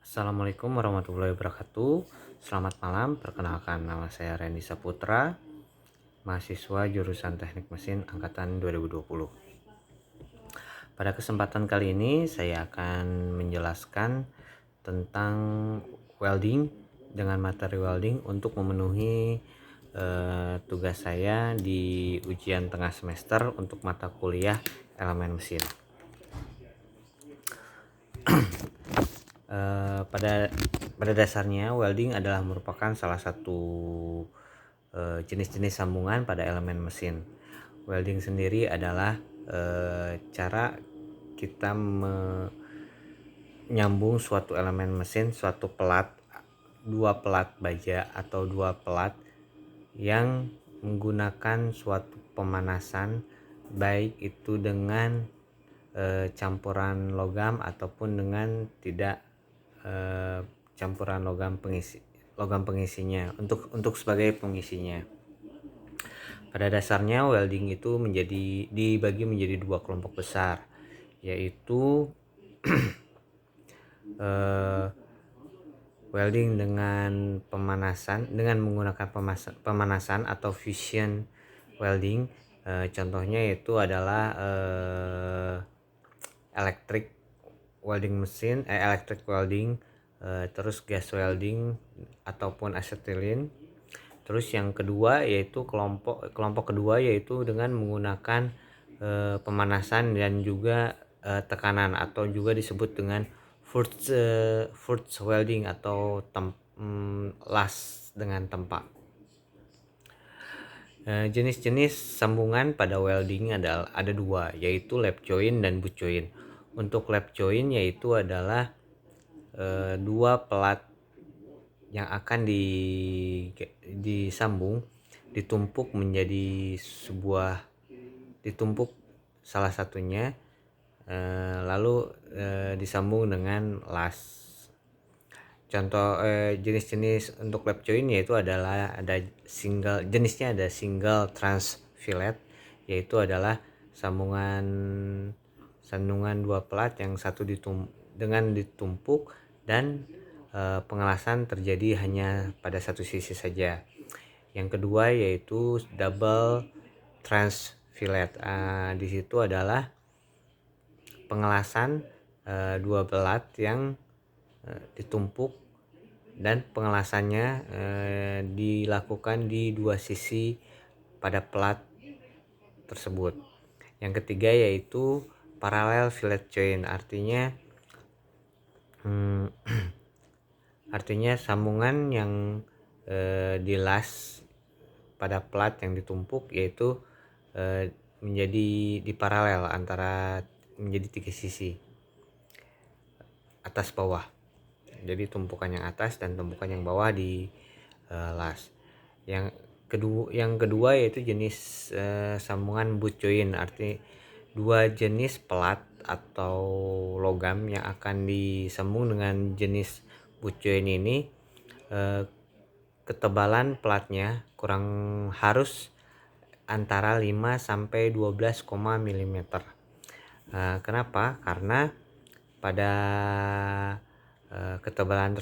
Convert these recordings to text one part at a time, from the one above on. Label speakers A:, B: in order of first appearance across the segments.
A: Assalamualaikum warahmatullahi wabarakatuh. Selamat malam, perkenalkan nama saya Randy Saputra, mahasiswa jurusan Teknik Mesin angkatan 2020. Pada kesempatan kali ini saya akan menjelaskan tentang welding dengan materi welding untuk memenuhi tugas saya di ujian tengah semester untuk mata kuliah elemen mesin. Pada dasarnya welding adalah merupakan salah satu jenis-jenis sambungan pada elemen mesin. Welding sendiri adalah cara kita menyambung suatu elemen mesin, suatu pelat, dua pelat baja atau dua pelat yang menggunakan suatu pemanasan, baik itu dengan campuran logam ataupun dengan tidak campuran logam pengisinya untuk sebagai pengisinya. Pada dasarnya welding itu dibagi menjadi dua kelompok besar, yaitu welding dengan menggunakan pemanasan atau fusion welding. Contohnya itu adalah electric welding, terus gas welding ataupun acetylene. Terus yang kedua yaitu kelompok kedua yaitu dengan menggunakan pemanasan dan juga tekanan, atau juga disebut dengan force welding atau las dengan tempa. Jenis-jenis sambungan pada welding ada dua, yaitu lap joint dan butt joint. Untuk lap joint yaitu adalah dua pelat yang akan disambung, ditumpuk salah satunya, lalu disambung dengan las. Contoh jenis-jenis untuk lap joint yaitu adalah jenisnya ada single trans fillet, yaitu adalah sambungan dua pelat yang satu ditumpuk dan pengelasan terjadi hanya pada satu sisi saja. Yang kedua yaitu double trans fillet. Di situ adalah pengelasan dua pelat yang ditumpuk dan pengelasannya dilakukan di dua sisi pada pelat tersebut. Yang ketiga yaitu parallel fillet joint, artinya sambungan yang dilas pada plat yang ditumpuk, yaitu menjadi di paralel menjadi tiga sisi, atas bawah. Jadi tumpukan yang atas dan tumpukan yang bawah di las. Yang kedua yaitu jenis sambungan butt joint, arti dua jenis pelat atau logam yang akan disambung dengan jenis butt joint ini. Ketebalan pelatnya harus antara 5 sampai 12 mm. Kenapa? Karena pada ketebalan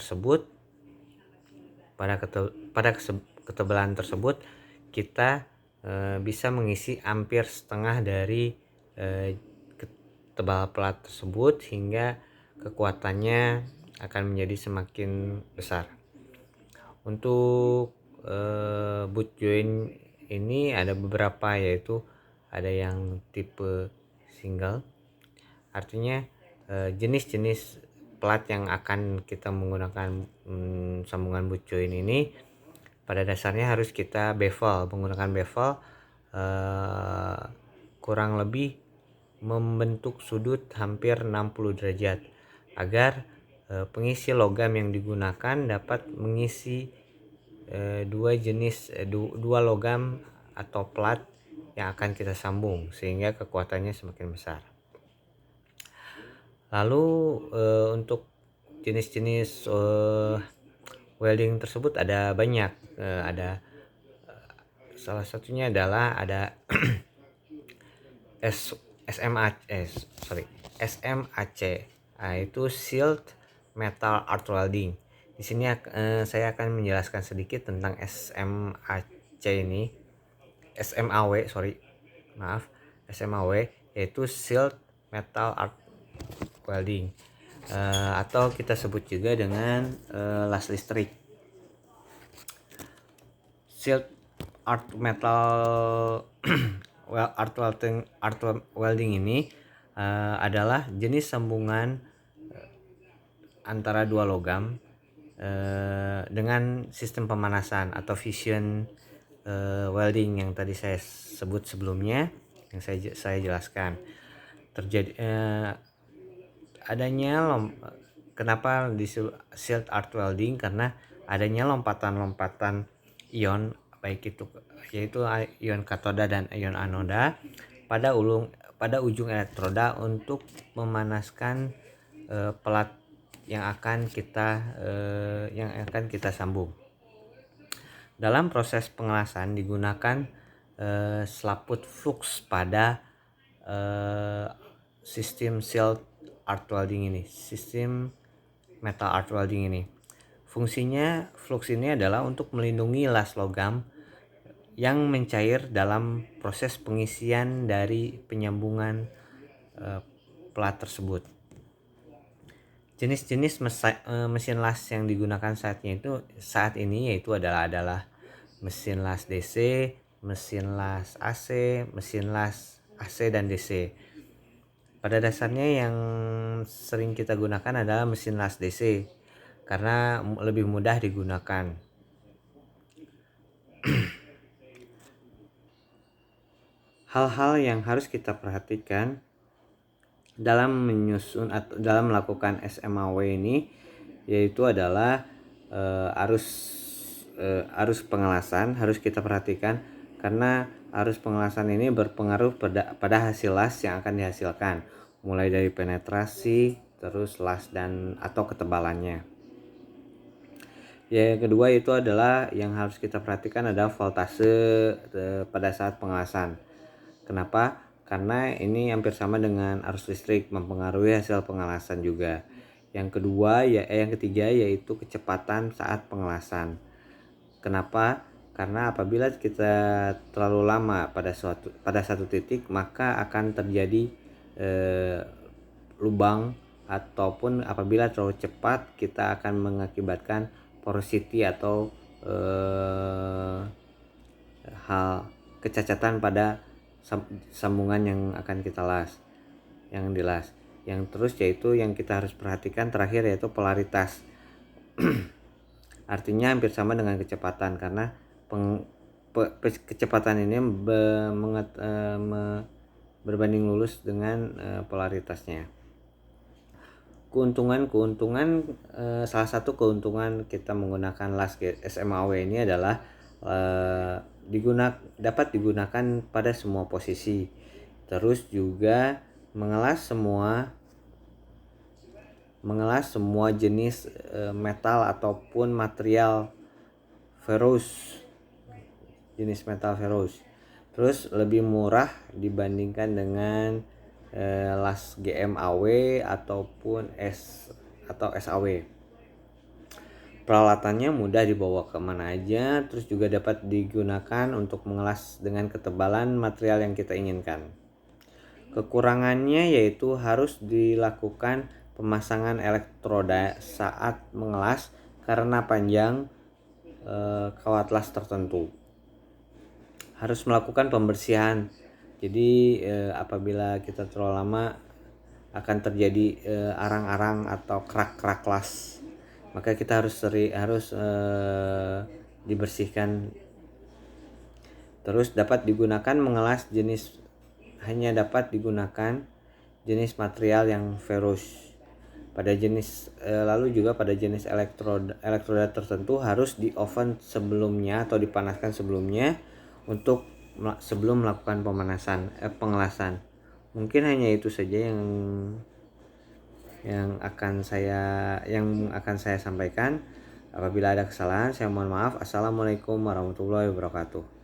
A: tersebut kita bisa mengisi hampir setengah dari tebal pelat tersebut, hingga kekuatannya akan menjadi semakin besar. Untuk butt joint ini ada beberapa, yaitu ada yang tipe single, artinya jenis-jenis pelat yang akan kita menggunakan sambungan butt joint ini pada dasarnya harus kita menggunakan bevel kurang lebih membentuk sudut hampir 60 derajat, agar pengisi logam yang digunakan dapat mengisi dua logam atau plat yang akan kita sambung, sehingga kekuatannya semakin besar. Lalu untuk jenis-jenis welding tersebut ada banyak. Salah satunya adalah ada SMAC, itu Shield metal arc welding. Di sini saya akan menjelaskan sedikit tentang SMAW, yaitu Shield Metal Arc Welding, atau kita sebut juga dengan las listrik. Shield Arc Metal Arc Welding ini adalah jenis sambungan antara dua logam dengan sistem pemanasan atau fusion welding yang tadi saya sebut sebelumnya, yang saya jelaskan. Terjadi kenapa di shield arc welding, karena adanya lompatan-lompatan ion, baik itu yaitu ion katoda dan ion anoda pada ujung elektroda untuk memanaskan pelat yang akan kita sambung. Dalam proses pengelasan digunakan selaput flux pada sistem shield arc welding ini, sistem metal arc welding ini. Fungsinya flux ini adalah untuk melindungi las logam yang mencair dalam proses pengisian dari penyambungan pelat tersebut. Jenis-jenis mesin las yang digunakan saat ini yaitu adalah mesin las DC, mesin las AC, mesin las AC dan DC. Pada dasarnya yang sering kita gunakan adalah mesin las DC karena lebih mudah digunakan. Hal-hal yang harus kita perhatikan dalam menyusun atau dalam melakukan SMAW ini yaitu adalah arus pengelasan harus kita perhatikan, karena arus pengelasan ini berpengaruh pada hasil las yang akan dihasilkan, mulai dari penetrasi, terus las dan atau ketebalannya. Yang kedua itu adalah yang harus kita perhatikan adalah voltase pada saat pengelasan. Kenapa? Karena ini hampir sama dengan arus listrik, mempengaruhi hasil pengelasan juga. Yang ketiga yaitu kecepatan saat pengelasan. Kenapa? Karena apabila kita terlalu lama pada satu titik, maka akan terjadi lubang, ataupun apabila terlalu cepat kita akan mengakibatkan porosity atau hal kecacatan pada sambungan yang akan kita dilas. Yang terus yaitu yang kita harus perhatikan terakhir yaitu polaritas. Artinya hampir sama dengan kecepatan, karena kecepatan ini berbanding lurus dengan polaritasnya. Keuntungan salah satu keuntungan kita menggunakan las SMAW ini adalah dapat digunakan pada semua posisi, terus juga mengelas semua jenis metal ataupun material jenis metal ferrous. Terus lebih murah dibandingkan dengan las GMAW ataupun SAW. Peralatannya mudah dibawa kemana aja, terus juga dapat digunakan untuk mengelas dengan ketebalan material yang kita inginkan. Kekurangannya yaitu harus dilakukan pemasangan elektroda saat mengelas karena panjang kawat las tertentu. Harus melakukan pembersihan. Jadi apabila kita terlalu lama akan terjadi arang-arang atau kerak-kerak las. Maka kita harus dibersihkan. Terus dapat digunakan mengelas hanya dapat digunakan jenis material yang ferrous. Lalu juga pada jenis elektroda tertentu harus di oven sebelumnya atau dipanaskan sebelumnya sebelum melakukan pengelasan. Mungkin hanya itu saja yang akan saya sampaikan. Apabila ada kesalahan, saya mohon maaf. Assalamualaikum warahmatullahi wabarakatuh.